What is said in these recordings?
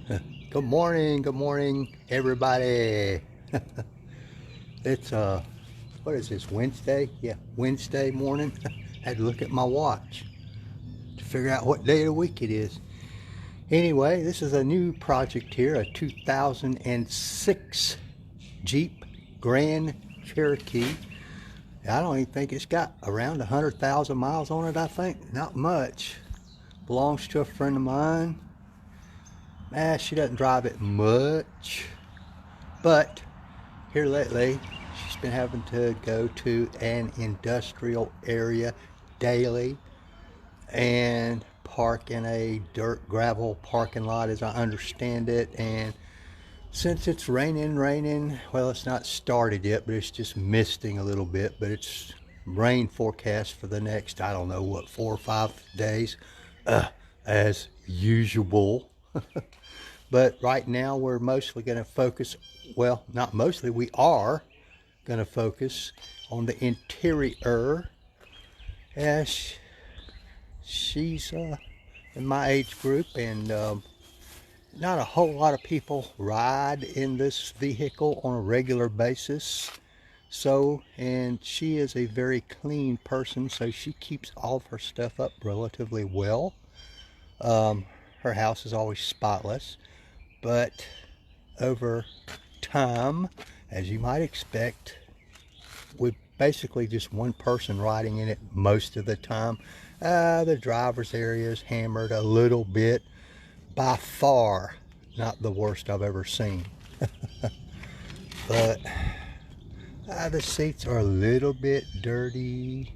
Good morning, everybody. It's what is this, Wednesday? Yeah, Wednesday morning. Had to look at my watch to figure out what day of the week it is. Anyway, this is a new project here, a 2006 Jeep Grand Cherokee. I don't even think it's got around 100,000 miles on it, I think. Not much. Belongs to a friend of mine. She doesn't drive it much, but here lately she's been having to go to an industrial area daily and park in a dirt gravel parking lot, as I understand it. And since it's raining, well, it's not started yet, but it's just misting a little bit. But it's rain forecast for the next, I don't know what, 4 or 5 days, as usual. But right now we're mostly going to focus, well, not mostly, we are going to focus on the interior, as she's in my age group, and not a whole lot of people ride in this vehicle on a regular basis. So, and she is a very clean person, so she keeps all of her stuff up relatively well. Her house is always spotless, but over time, as you might expect, with basically just one person riding in it most of the time, the driver's area is hammered a little bit. By far not the worst I've ever seen. But the seats are a little bit dirty,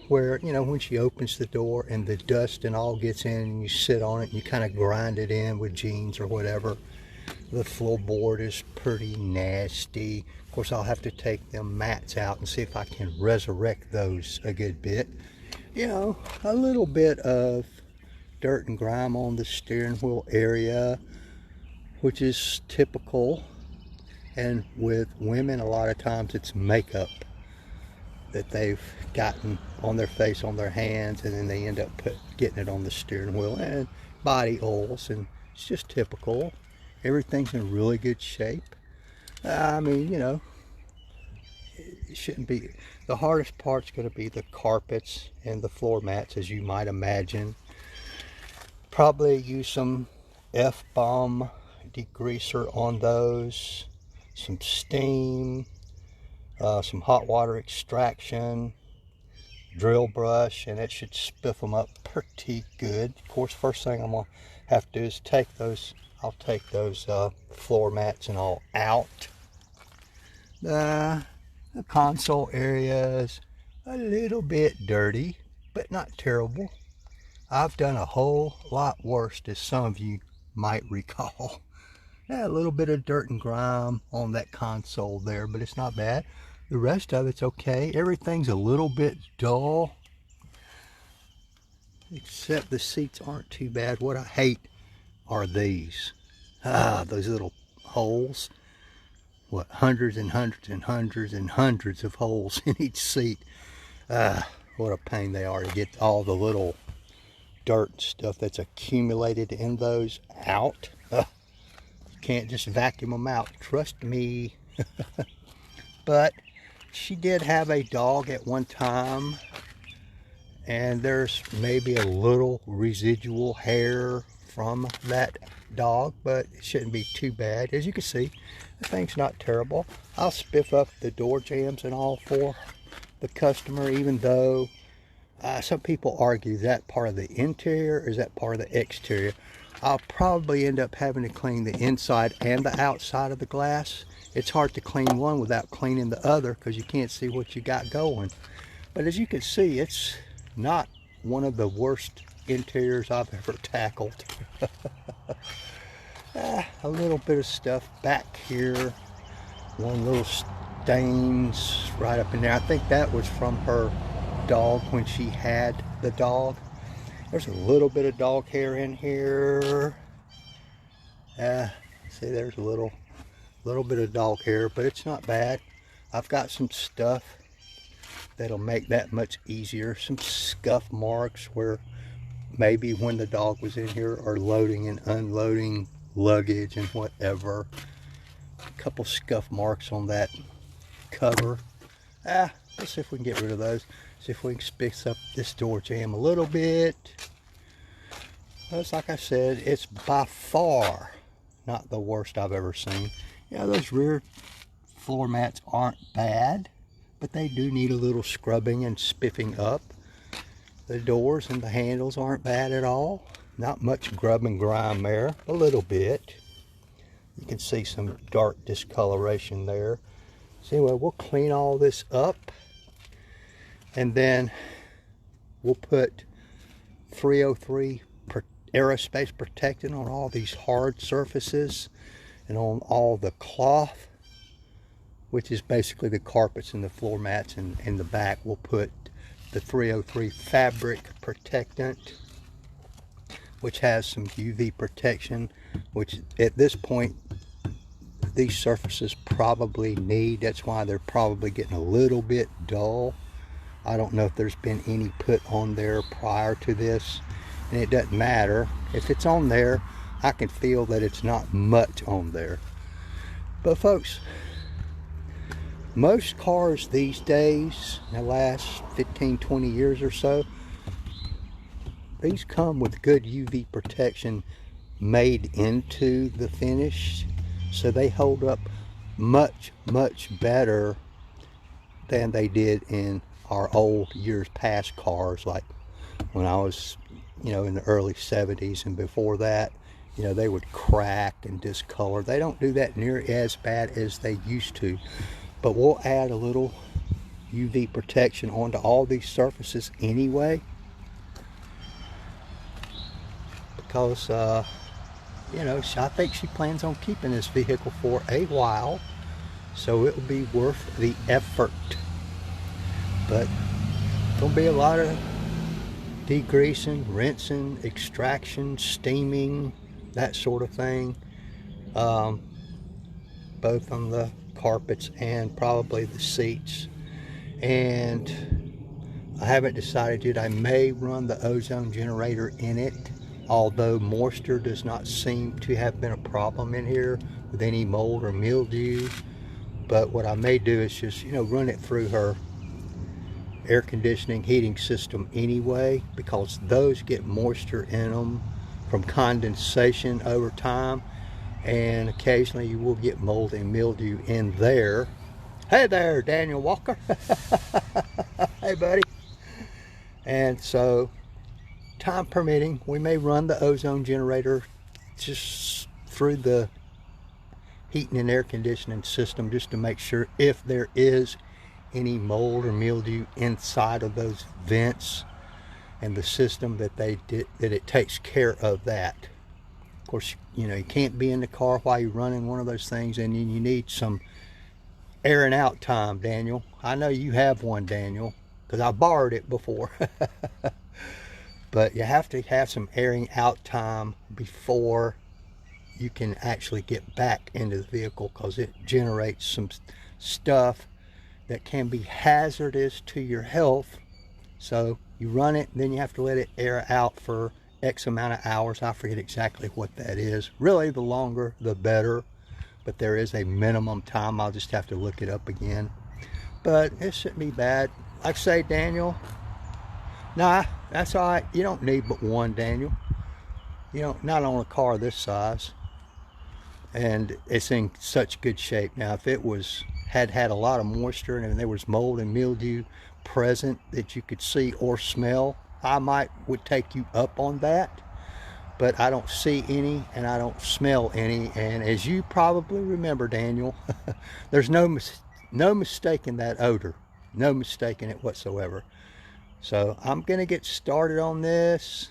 where, you know, when she opens the door and the dust and all gets in and you sit on it and you kind of grind it in with jeans or whatever. The floorboard is pretty nasty. Of course, I'll have to take them mats out and see if I can resurrect those a good bit. You know, a little bit of dirt and grime on the steering wheel area, which is typical. And with women, a lot of times it's makeup that they've gotten on their face, on their hands, and then they end up getting it on the steering wheel, and body oils, and it's just typical. Everything's in really good shape. I mean, you know, it shouldn't be. The hardest part's going to be the carpets and the floor mats, as you might imagine. Probably use some F-bomb degreaser on those, some steam, some hot water extraction, drill brush, and it should spiff them up pretty good. Of course, first thing I'm going to have to do is I'll take those floor mats and all out. The console area is a little bit dirty, but not terrible. I've done a whole lot worse, as some of you might recall. A little bit of dirt and grime on that console there, but it's not bad. The rest of it's okay. Everything's a little bit dull, except the seats aren't too bad. What I hate are these. Those little holes. What, hundreds and hundreds and hundreds and hundreds of holes in each seat. What a pain they are to get all the little dirt and stuff that's accumulated in those out. You can't just vacuum them out, trust me. But she did have a dog at one time, and there's maybe a little residual hair from that dog, but it shouldn't be too bad. As you can see, the thing's not terrible. I'll spiff up the door jambs and all for the customer, even though some people argue that part of the interior is that part of the exterior. I'll probably end up having to clean the inside and the outside of the glass. It's hard to clean one without cleaning the other, because you can't see what you got going. But as you can see, it's not one of the worst interiors I've ever tackled. A little bit of stuff back here. One little stains right up in there. I think that was from her dog when she had the dog. There's a little bit of dog hair in here. See, there's a little bit of dog hair, but it's not bad. I've got some stuff that'll make that much easier. Some scuff marks where maybe when the dog was in here, or loading and unloading luggage and whatever. A couple scuff marks on that cover. Let's see if we can get rid of those. See if we can fix up this door jamb a little bit. It's like I said, it's by far not the worst I've ever seen. Yeah, those rear floor mats aren't bad, but they do need a little scrubbing and spiffing up. The doors and the handles aren't bad at all. Not much grub and grime there, a little bit. You can see some dark discoloration there. So anyway, we'll clean all this up, and then we'll put 303 aerospace protectant on all these hard surfaces and on all the cloth, which is basically the carpets and the floor mats, and in the back we'll put the 303 fabric protectant, which has some UV protection, which at this point these surfaces probably need. That's why they're probably getting a little bit dull. I don't know if there's been any put on there prior to this, and it doesn't matter. If it's on there, I can feel that it's not much on there. But folks, most cars these days, in the last 15-20 years or so, these come with good UV protection made into the finish, so they hold up much better than they did in our old years past cars, like when I was, in the early 70s and before that. They would crack and discolor. They don't do that near as bad as they used to, but we'll add a little UV protection onto all these surfaces anyway, because I think she plans on keeping this vehicle for a while, so it will be worth the effort. But there'll be a lot of degreasing, rinsing, extraction, steaming, that sort of thing, both on the carpets and probably the seats. And I haven't decided yet. I may run the ozone generator in it, although moisture does not seem to have been a problem in here with any mold or mildew. But what I may do is just run it through her air conditioning heating system anyway, because those get moisture in them from condensation over time, and occasionally you will get mold and mildew in there. Hey there, Daniel Walker. Hey buddy. And so, time permitting, we may run the ozone generator just through the heating and air conditioning system, just to make sure if there is any mold or mildew inside of those vents and the system, that it takes care of that. Of course, you can't be in the car while you're running one of those things, and you need some airing out time, Daniel. I know you have one, Daniel, because I borrowed it before. But you have to have some airing out time before you can actually get back into the vehicle, because it generates some stuff that can be hazardous to your health. So you run it, then you have to let it air out for X amount of hours. I forget exactly what that is. Really, the longer the better, but there is a minimum time. I'll just have to look it up again. But it shouldn't be bad. Like I say, Daniel, nah, that's all right. You don't need but one, Daniel. Not on a car this size. And it's in such good shape. Now, if it had a lot of moisture and there was mold and mildew present that you could see or smell, I would take you up on that. But I don't see any, and I don't smell any. And as you probably remember, Daniel, there's no mistaking that odor. No mistaking it whatsoever. So I'm going to get started on this.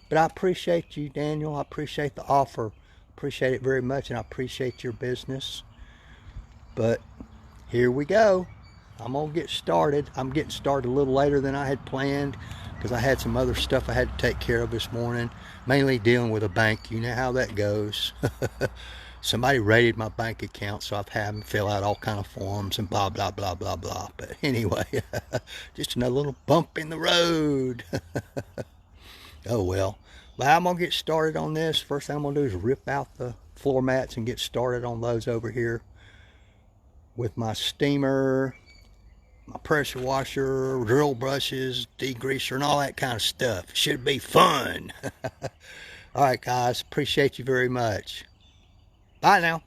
But I appreciate you, Daniel. I appreciate the offer. Appreciate it very much, and I appreciate your business. But here we go. I'm going to get started. I'm getting started a little later than I had planned, because I had some other stuff I had to take care of this morning, mainly dealing with a bank. You know how that goes. Somebody raided my bank account, so I've had them fill out all kind of forms and blah, blah, blah, blah, blah. But anyway, just another little bump in the road. Oh well, But I'm gonna get started on this. First thing I'm gonna do is rip out the floor mats and get started on those over here with my steamer, my pressure washer, drill brushes, degreaser, and all that kind of stuff. Should be fun. All right, guys, appreciate you very much. Bye now.